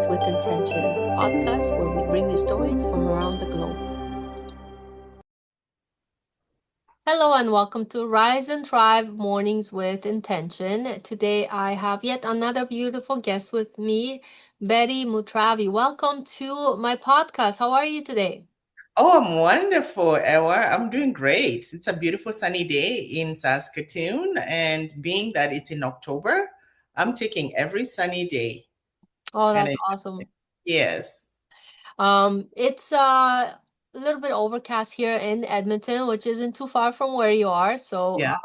with Intention, podcast where we bring you stories from around the globe. Hello and welcome to Rise and Thrive Mornings with Intention. Today I have yet another beautiful guest with me, Betty Mutwiri. Welcome to my podcast. How are you today? Oh, I'm wonderful, Ewa. I'm doing great. It's a beautiful sunny day in Saskatoon, and being that it's in October, I'm taking every sunny day. Oh, And that's it, awesome. yes, It's a little bit overcast here in Edmonton, which isn't too far from where you are. So, yeah.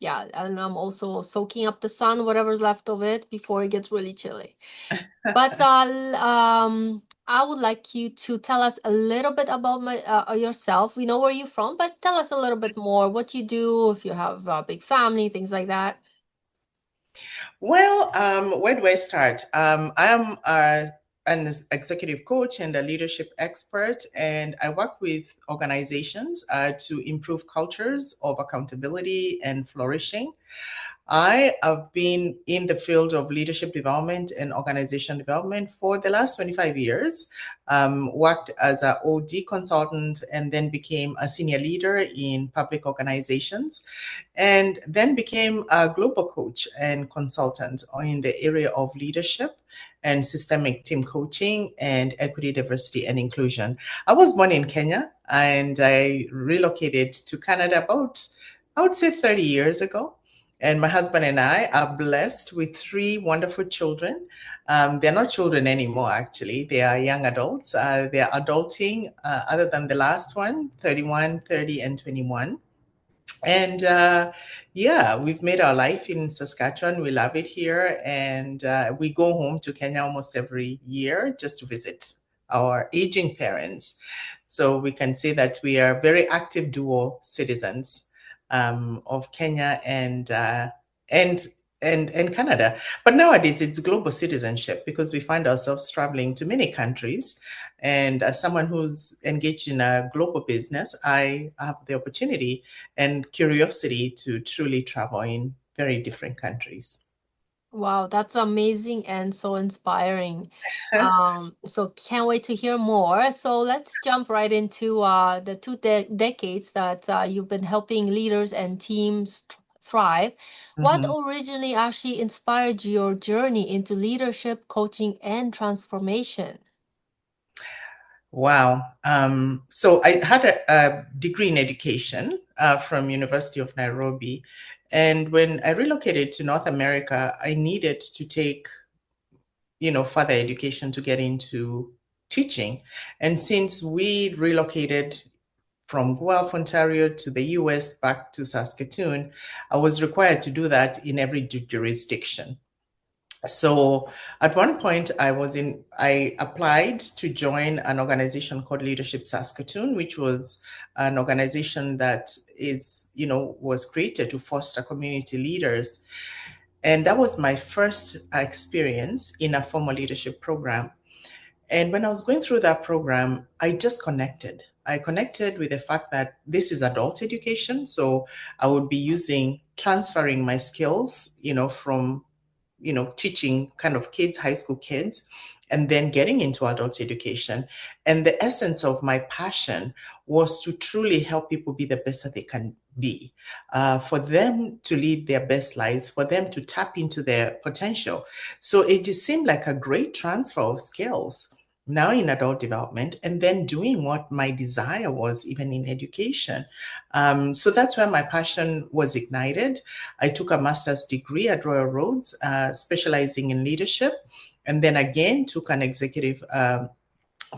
yeah, and I'm also soaking up the sun, whatever's left of it, before it gets really chilly. But I would like you to tell us a little bit about yourself. We know where you're from, but tell us a little bit more what you do, if you have a big family, things like that. Well, where do I start? I'm an executive coach and a leadership expert, and I work with organizations to improve cultures of accountability and flourishing. I have been in the field of leadership development and organization development for the last 25 years. Worked as an OD consultant and then became a senior leader in public organizations, and then became a global coach and consultant in the area of leadership and systemic team coaching and equity, diversity, and inclusion. I was born in Kenya and I relocated to Canada about, I would say, 30 years ago. And my husband and I are blessed with three wonderful children. They're not children anymore, actually. They are young adults. They're adulting, other than the last one, 31, 30, and 21. And yeah, we've made our life in Saskatchewan. We love it here. And we go home to Kenya almost every year just to visit our aging parents. So we can say that we are very active dual citizens of Kenya and and Canada. But nowadays it's global citizenship because we find ourselves traveling to many countries. And as someone who's engaged in a global business, I have the opportunity and curiosity to truly travel in very different countries. Wow, that's amazing and so inspiring. So can't wait to hear more. So let's jump right into the two decades that you've been helping leaders and teams thrive. What Mhm. originally actually inspired your journey into leadership, coaching, and transformation? Wow. So I had a degree in education from University of Nairobi. And when I relocated to North America, I needed to take, further education to get into teaching. And since we relocated from Guelph, Ontario to the US back to Saskatoon, I was required to do that in every jurisdiction. So at one point I applied to join an organization called Leadership Saskatoon, which was an organization that was created to foster community leaders. And that was my first experience in a formal leadership program. And when I was going through that program, I just connected. I connected with the fact that this is adult education. So I would be transferring my skills, from teaching kind of kids, high school kids, and then getting into adult education. And the essence of my passion was to truly help people be the best that they can be, for them to lead their best lives, for them to tap into their potential. So it just seemed like a great transfer of skills now in adult development and then doing what my desire was even in education. So that's where my passion was ignited. I took a master's degree at Royal Roads, specializing in leadership, and then again took an executive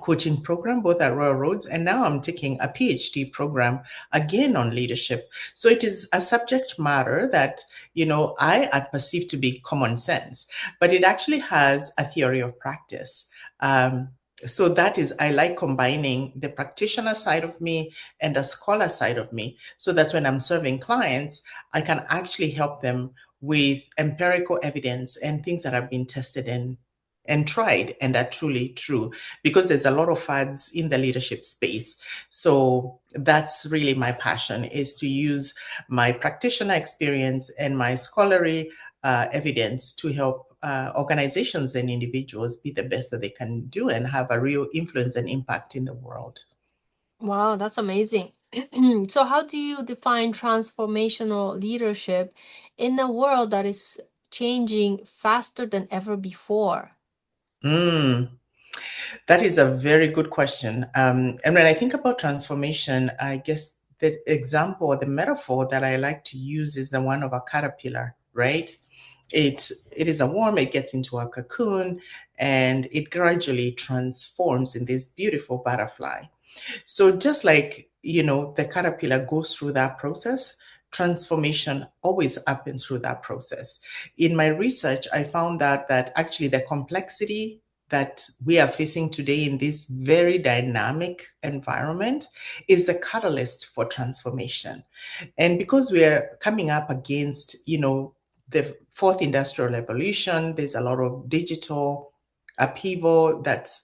coaching program both at Royal Roads, and now I'm taking a PhD program again on leadership. So it is a subject matter that I perceive to be common sense, but it actually has a theory of practice. So that is, I like combining the practitioner side of me and the scholar side of me, so that when I'm serving clients, I can actually help them with empirical evidence and things that have been tested and tried and are truly true, because there's a lot of fads in the leadership space. So that's really my passion, is to use my practitioner experience and my scholarly evidence to help organizations and individuals be the best that they can do and have a real influence and impact in the world. Wow, that's amazing. So, how do you define transformational leadership in a world that is changing faster than ever before? Mm, that is a very good question. And when I think about transformation, I guess the example or the metaphor that I like to use is the one of a caterpillar, right? It is a worm, it gets into a cocoon, and it gradually transforms in this beautiful butterfly. So just like, the caterpillar goes through that process, transformation always happens through that process. In my research, I found that actually the complexity that we are facing today in this very dynamic environment is the catalyst for transformation. And because we are coming up against, the fourth industrial revolution, there's a lot of digital upheaval that's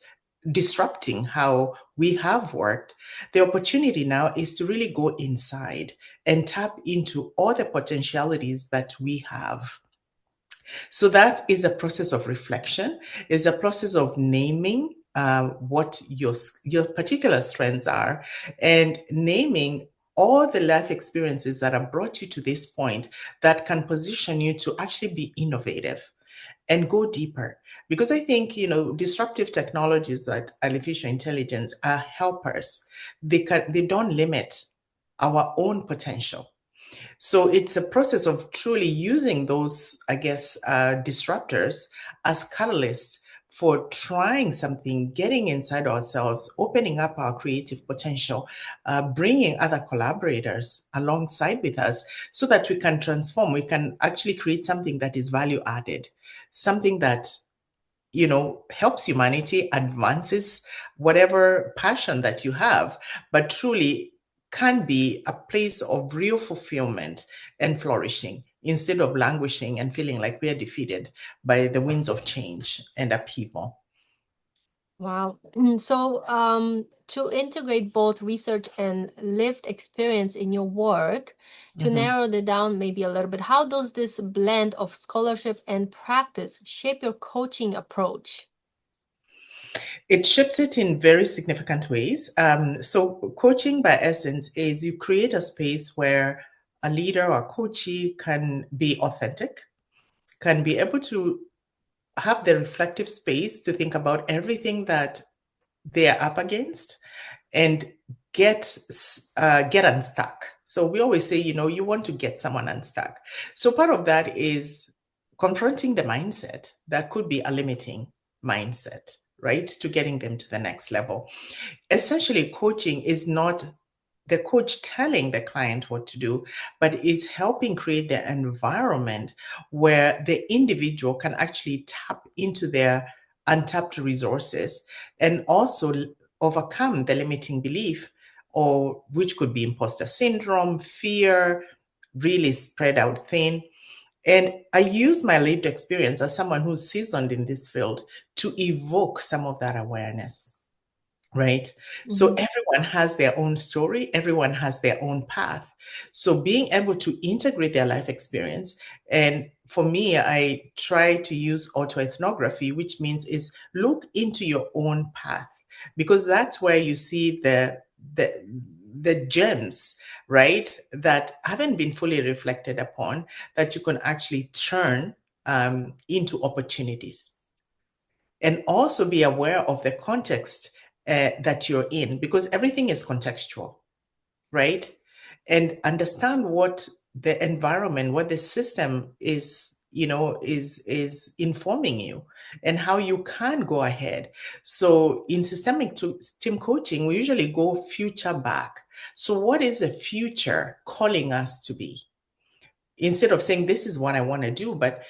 disrupting how we have worked. The opportunity now is to really go inside and tap into all the potentialities that we have. So that is a process of reflection, is a process of naming what your particular strengths are, and naming all the life experiences that have brought you to this point that can position you to actually be innovative and go deeper. Because I think, disruptive technologies like artificial intelligence are helpers. They don't limit our own potential. So it's a process of truly using those, I guess, disruptors as catalysts for trying something, getting inside ourselves, opening up our creative potential, bringing other collaborators alongside with us so that we can transform. We can actually create something that is value added, something that helps humanity, advances whatever passion that you have, but truly can be a place of real fulfillment and flourishing instead of languishing and feeling like we are defeated by the winds of change and upheaval. Wow. So, to integrate both research and lived experience in your work, to Mhm. narrow it down maybe a little bit, how does this blend of scholarship and practice shape your coaching approach? It shapes it in very significant ways. So, coaching by essence is you create a space where a leader or coachee can be authentic, can be able to have the reflective space to think about everything that they are up against and get unstuck. So we always say, you want to get someone unstuck. So part of that is confronting the mindset that could be a limiting mindset, right, to getting them to the next level. Essentially, coaching is not the coach telling the client what to do, but is helping create the environment where the individual can actually tap into their untapped resources and also overcome the limiting belief, or which could be imposter syndrome, fear, really spread out thin. And I use my lived experience as someone who's seasoned in this field to evoke some of that awareness. Right. So Mhm. everyone has their own story, everyone has their own path. So being able to integrate their life experience, and for me, I try to use autoethnography, which means is look into your own path, because that's where you see the the gems, right, that haven't been fully reflected upon, that you can actually turn into opportunities, and also be aware of the context that you're in, because everything is contextual, right? And understand what the environment, what the system is, is informing you, and how you can go ahead. So in systemic team coaching, we usually go future back. So what is the future calling us to be? Instead of saying, this is what I want to do, but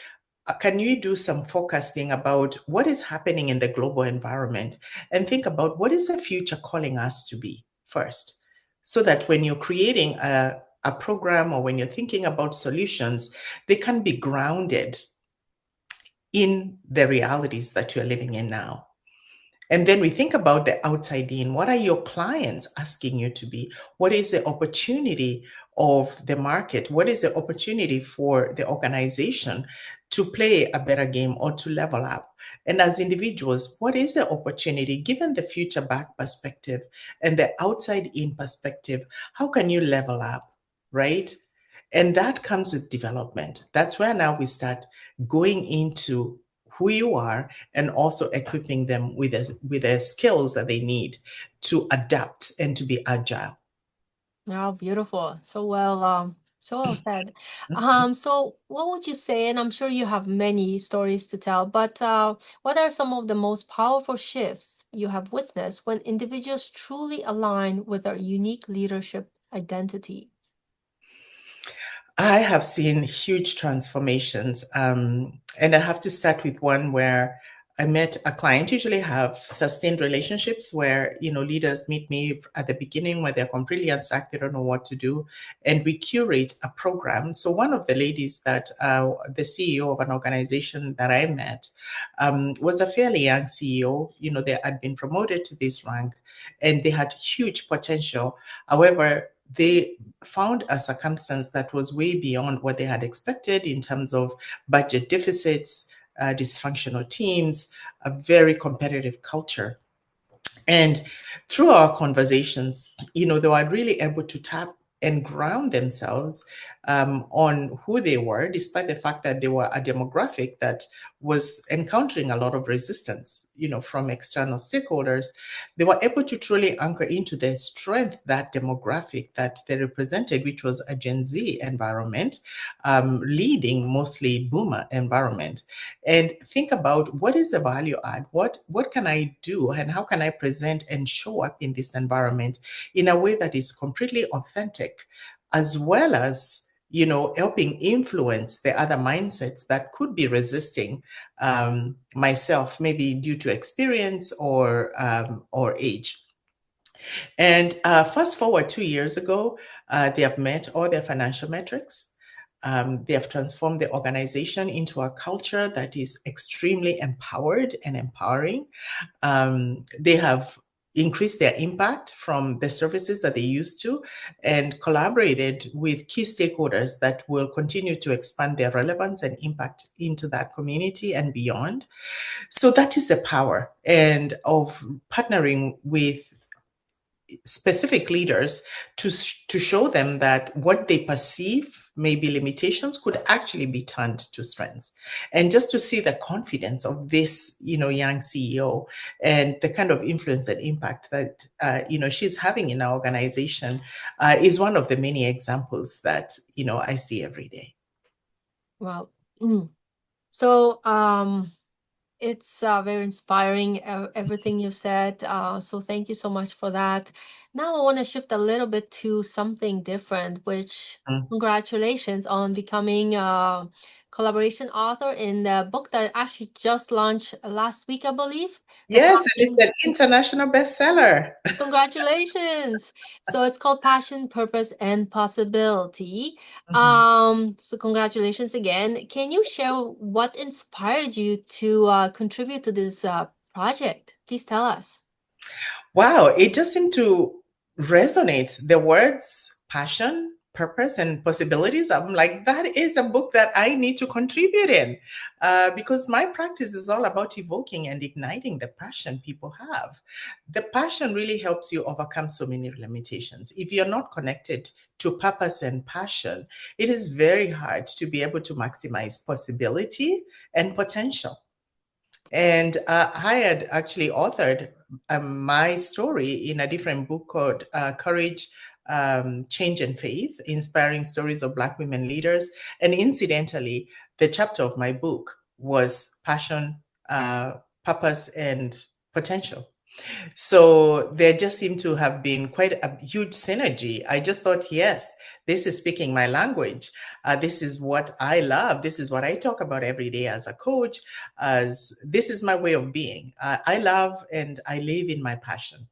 can you do some forecasting about what is happening in the global environment, and think about what is the future calling us to be first, so that when you're creating a program, or when you're thinking about solutions, they can be grounded in the realities that you're living in now. And then we think about the outside in. What are your clients asking you to be? What is the opportunity of the market? What is the opportunity for the organization to play a better game or to level up? And as individuals, what is the opportunity given the future back perspective and the outside in perspective? How can you level up, right? And that comes with development. That's where now we start going into who you are and also equipping them with the skills that they need to adapt and to be agile. Wow, beautiful. So well said. So what would you say, and I'm sure you have many stories to tell, but what are some of the most powerful shifts you have witnessed when individuals truly align with their unique leadership identity? I have seen huge transformations. And I have to start with one where I met a client. Usually have sustained relationships where, leaders meet me at the beginning where they're completely unstuck, they don't know what to do. And we curate a program. So one of the ladies that the CEO of an organization that I met was a fairly young CEO. They had been promoted to this rank and they had huge potential. However, they found a circumstance that was way beyond what they had expected in terms of budget deficits, dysfunctional teams, a very competitive culture. And through our conversations, they were really able to tap and ground themselves on who they were, despite the fact that they were a demographic that was encountering a lot of resistance, from external stakeholders. They were able to truly anchor into their strength, that demographic that they represented, which was a Gen Z environment, leading mostly boomer environment. And think about what is the value add? What can I do and how can I present and show up in this environment in a way that is completely authentic, as well as helping influence the other mindsets that could be resisting myself, maybe due to experience or age. And fast forward 2 years ago, they have met all their financial metrics. They have transformed the organization into a culture that is extremely empowered and empowering. They have increased their impact from the services that they used to and collaborated with key stakeholders that will continue to expand their relevance and impact into that community and beyond. So that is the power and of partnering with specific leaders to show them that what they perceive may be limitations could actually be turned to strengths. And just to see the confidence of this young CEO and the kind of influence and impact that she's having in our organization is one of the many examples that I see every day. Wow. So it's very inspiring, everything you said. So thank you so much for that. Now I want to shift a little bit to something different, which congratulations on becoming a collaboration author in the book that actually just launched last week, I believe. The Yes, and it's Passion. an international bestseller. Congratulations. So it's called Passion, Purpose, and Possibility. So congratulations again. Can you share what inspired you to contribute to this project? Please tell us. Wow, it just seemed to resonate. The words passion, purpose, and possibilities. I'm like, that is a book that I need to contribute in because my practice is all about evoking and igniting the passion people have. The passion really helps you overcome so many limitations. If you're not connected to purpose and passion, it is very hard to be able to maximize possibility and potential. And I had actually authored my story in a different book called Courage, Change, and Faith, Inspiring Stories of Black Women Leaders. And incidentally, the chapter of my book was Passion, Purpose, and Potential. So there just seemed to have been quite a huge synergy. I just thought, yes, this is speaking my language. This is what I love. This is what I talk about every day as a coach. As this is my way of being. I love and I live in my passion.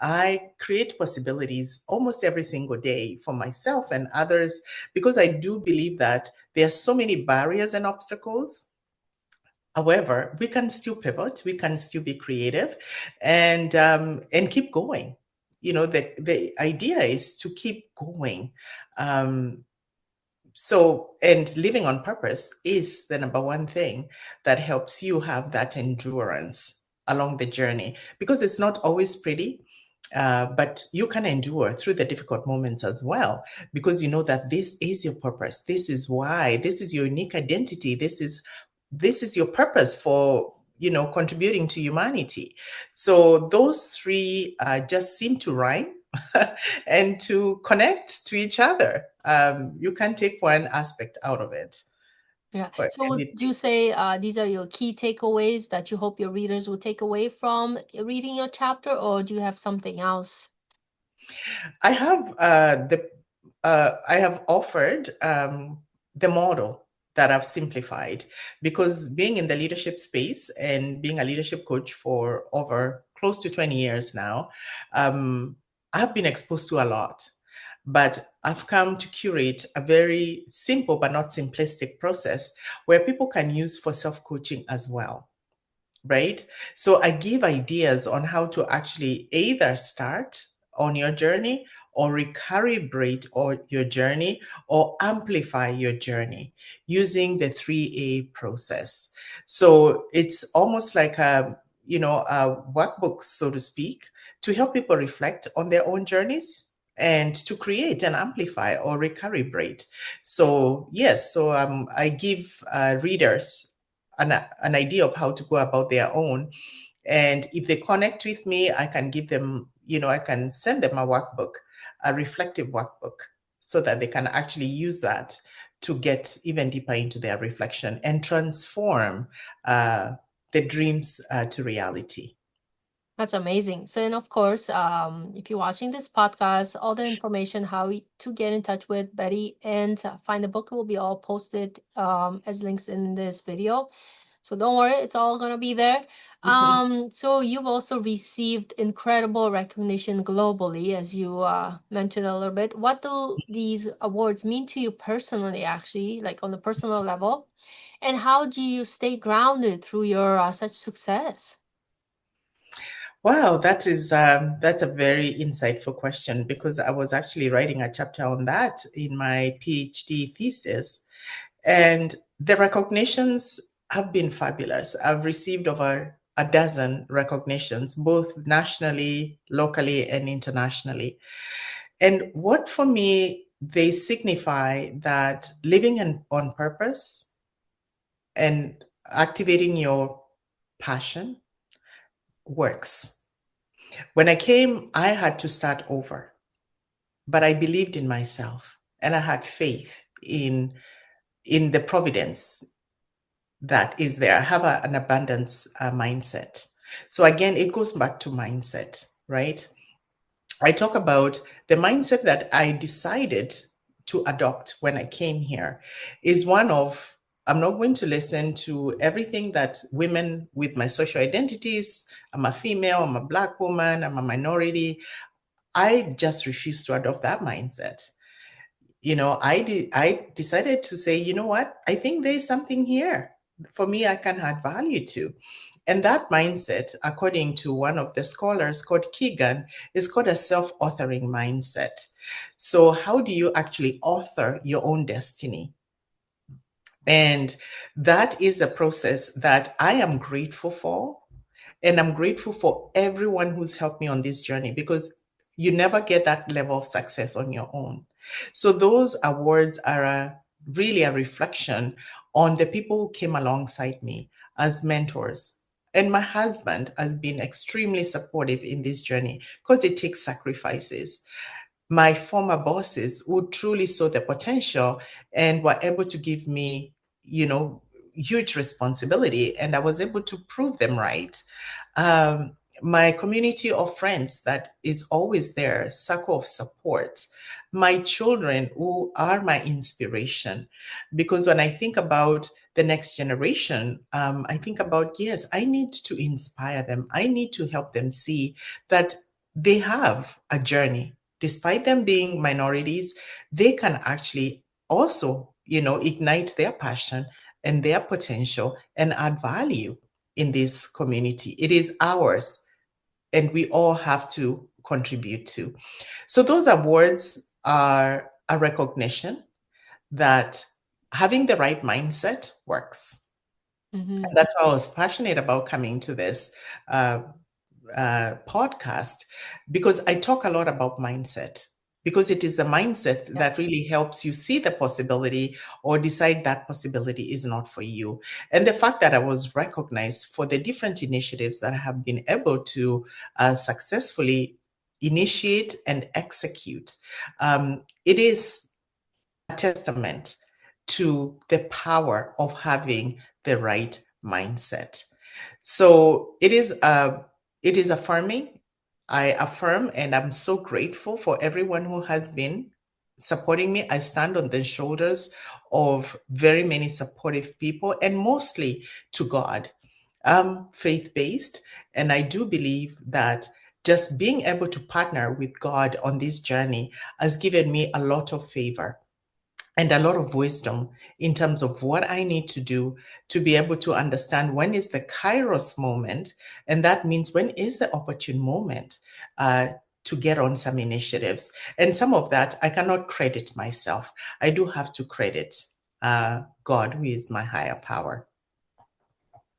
I create possibilities almost every single day for myself and others because I do believe that there are so many barriers and obstacles However, we can still pivot, we can still be creative, and keep going. The idea is to keep going. Um, and living on purpose is the number one thing that helps you have that endurance along the journey, because it's not always pretty. But you can endure through the difficult moments as well, because you know that this is your purpose. This is why. This is your unique identity. This is your purpose for contributing to humanity. So those three just seem to rhyme and to connect to each other. You can take one aspect out of it. Yeah. So would you say these are your key takeaways that you hope your readers will take away from reading your chapter, or do you have something else? I have offered the model that I've simplified, because being in the leadership space and being a leadership coach for over close to 20 years now, I've been exposed to a lot. But I've come to curate a very simple but not simplistic process where people can use for self-coaching as well, right? So I give ideas on how to actually either start on your journey or recalibrate your journey or amplify your journey using the 3A process. So it's almost like a workbook, so to speak, to help people reflect on their own journeys and to create and amplify or recalibrate. So yes, so I give readers an idea of how to go about their own. And if they connect with me, I can give them, I can send them a workbook, a reflective workbook, so that they can actually use that to get even deeper into their reflection and transform the dreams to reality. That's amazing. So, and of course, if you're watching this podcast, all the information how to get in touch with Betty and find the book will be all posted as links in this video. So don't worry, it's all gonna be there. So you've also received incredible recognition globally, as you mentioned a little bit. What do these awards mean to you personally, actually, like on a personal level? And how do you stay grounded through your such success? Wow, that's a very insightful question, because I was actually writing a chapter on that in my PhD thesis. And the recognitions have been fabulous. I've received over a dozen recognitions, both nationally, locally, and internationally. And what for me, they signify that living on purpose and activating your passion works. When I came, I had to start over, but I believed in myself and I had faith in the providence that is there. I have an abundance mindset. So again, it goes back to mindset, right? I talk about the mindset that I decided to adopt when I came here is one of, I'm not going to listen to everything that women with my social identities, I'm a female, I'm a Black woman, I'm a minority. I just refuse to adopt that mindset. I decided to say, you know what? I think there's something here for me I can add value to. And that mindset, according to one of the scholars called Keegan, is called a self-authoring mindset. So how do you actually author your own destiny? And that is a process that I am grateful for. And I'm grateful for everyone who's helped me on this journey, because you never get that level of success on your own. So those awards are really a reflection on the people who came alongside me as mentors. And my husband has been extremely supportive in this journey, because it takes sacrifices. My former bosses who truly saw the potential and were able to give me, huge responsibility, and I was able to prove them right. My community of friends that is always there, circle of support, my children who are my inspiration. Because when I think about the next generation, I think about, yes, I need to inspire them. I need to help them see that they have a journey. Despite them being minorities, they can actually also, ignite their passion and their potential and add value in this community. It is ours, and we all have to contribute to. So those awards are a recognition that having the right mindset works. Mm-hmm. And that's why I was passionate about coming to this uh, podcast, because I talk a lot about mindset, because it is the mindset Yeah. that really helps you see the possibility or decide that possibility is not for you. And the fact that I was recognized for the different initiatives that I have been able to successfully initiate and execute, it is a testament to the power of having the right mindset. So it is affirming. I affirm, and I'm so grateful for everyone who has been supporting me. I stand on the shoulders of very many supportive people, and mostly to God. I'm faith-based, and I do believe that just being able to partner with God on this journey has given me a lot of favor and a lot of wisdom in terms of what I need to do to be able to understand when is the Kairos moment. And that means when is the opportune moment to get on some initiatives. And some of that I cannot credit myself. I do have to credit God, who is my higher power.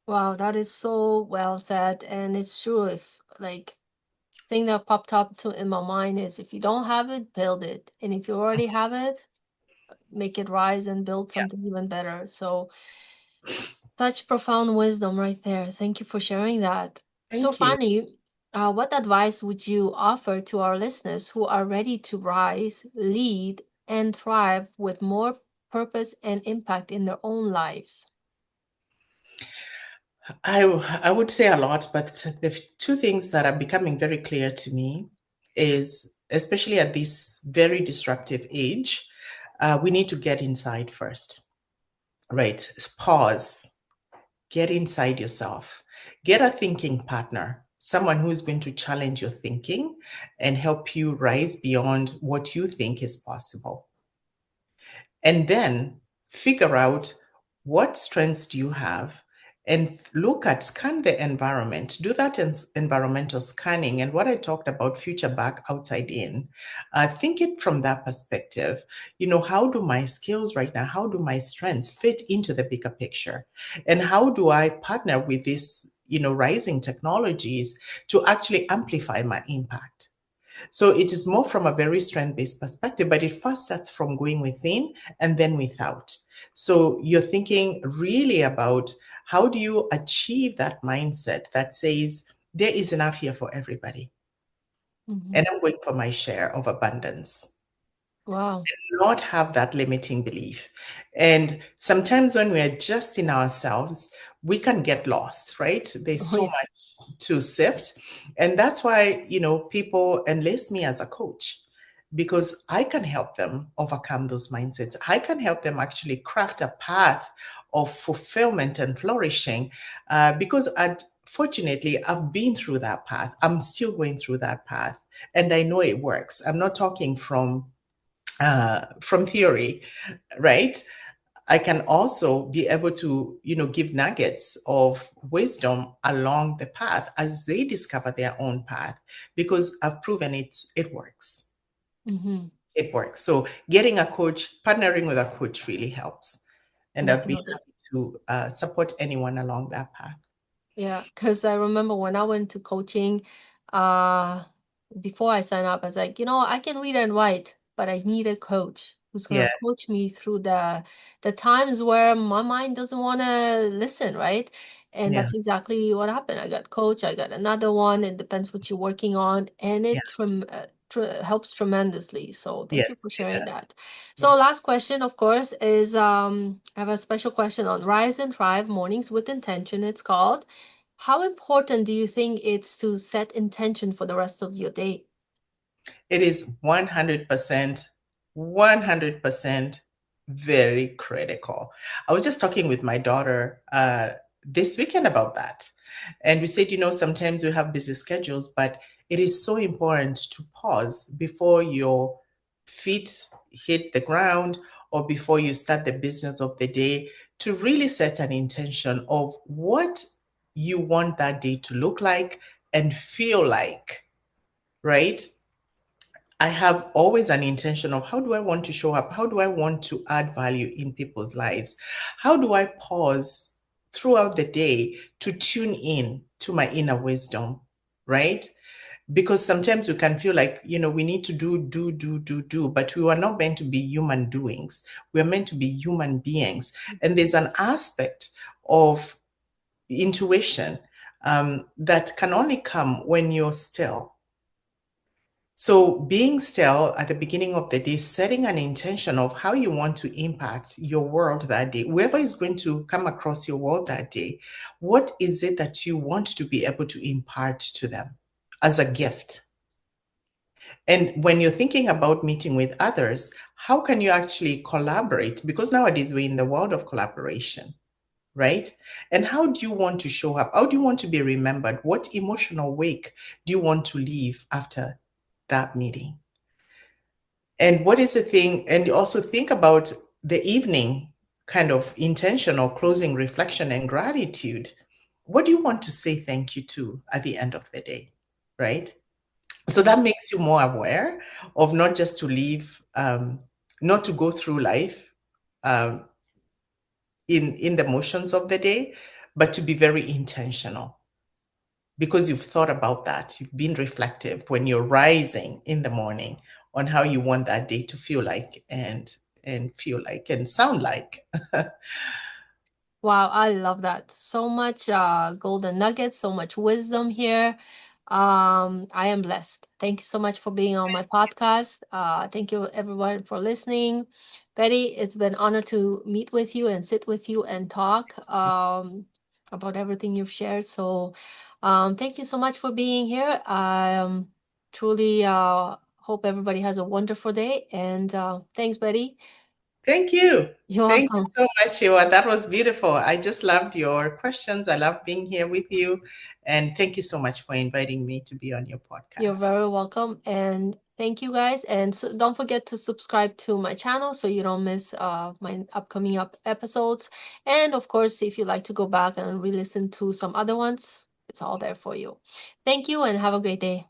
Wow, that is so well said, and it's true. If like thing that popped up to in my mind is if you don't have it, build it, and if you already have it, make it rise and build Yeah. something even better. So such profound wisdom right there. Thank you for sharing that. So Thank you. Fanny, what advice would you offer to our listeners who are ready to rise, lead, and thrive with more purpose and impact in their own lives? I would say a lot, but the two things that are becoming very clear to me is, especially at this very disruptive age, we need to get inside first, right? Pause, get inside yourself, get a thinking partner, someone who is going to challenge your thinking and help you rise beyond what you think is possible. And then figure out what strengths do you have, and look at, scan the environment, do that environmental scanning. And what I talked about, future back, outside in, think it from that perspective. How do my skills right now, how do my strengths fit into the bigger picture, and how do I partner with these rising technologies to actually amplify my impact? So it is more from a very strength-based perspective, but it first starts from going within and then without. So you're thinking really about how do you achieve that mindset that says there is enough here for everybody, Hmm. and I'm going for my share of abundance. Wow. Not have that limiting belief. And sometimes when we're just in ourselves, we can get lost, right? There's Oh so yeah. much to sift. And that's why, people enlist me as a coach, because I can help them overcome those mindsets. I can help them actually craft a path of fulfillment and flourishing, because fortunately, I've been through that path. I'm still going through that path, and I know it works. I'm not talking from theory, right? I can also be able to, give nuggets of wisdom along the path as they discover their own path, because I've proven it works. Hmm. It works. So getting a coach, partnering with a coach really helps. And I'd be Definitely. happy to support anyone along that path. Yeah, because I remember when I went to coaching, uh, before I signed up, I was like, I can read and write, but I need a coach who's gonna Yes, coach me through the times where my mind doesn't want to listen, right? And yeah, that's exactly what happened. I got coach, I got another one. It depends what you're working on, and yeah, it helps tremendously. So thank you yes, for it sharing does. that. So Yes. last question, of course, is I have a special question on Rise and Thrive Mornings with Intention. It's called. How important do you think it's to set intention for the rest of your day? It is 100%, 100% very critical. I was just talking with my daughter this weekend about that. And we said, sometimes we have busy schedules, but it is so important to pause before your feet hit the ground or before you start the business of the day, to really set an intention of what you want that day to look like and feel like, right? I have always an intention of how do I want to show up? How do I want to add value in people's lives? How do I pause throughout the day to tune in to my inner wisdom, right? Because sometimes we can feel like, we need to do, but we were not meant to be human doings. We are meant to be human beings. And there's an aspect of intuition that can only come when you're still. So being still at the beginning of the day, setting an intention of how you want to impact your world that day, whoever is going to come across your world that day, what is it that you want to be able to impart to them as a gift? And when you're thinking about meeting with others, how can you actually collaborate? Because nowadays we're in the world of collaboration, right? And how do you want to show up? How do you want to be remembered? What emotional wake do you want to leave after that meeting? And what is the thing? And also think about the evening kind of intention or closing reflection and gratitude. What do you want to say thank you to at the end of the day, right? So that makes you more aware of not just to live, not to go through life um, in the motions of the day, but to be very intentional because you've thought about that. You've been reflective when you're rising in the morning on how you want that day to feel like and feel like and sound like. Wow, I love that. So much golden nuggets, so much wisdom here. I am blessed. Thank you so much for being on my podcast. Thank you everyone for listening. Betty, it's been an honor to meet with you and sit with you and talk about everything you've shared. So thank you so much for being here. Truly hope everybody has a wonderful day. And thanks, Betty. Thank you. You're Thank you welcome. so much, Shiwa. That was beautiful. I just loved your questions. I love being here with you. And thank you so much for inviting me to be on your You're podcast. very welcome. And thank you guys. And so don't forget to subscribe to my channel so you don't miss my upcoming episodes. And of course, if you like to go back and re-listen to some other ones, it's all there for you. Thank you and have a great day.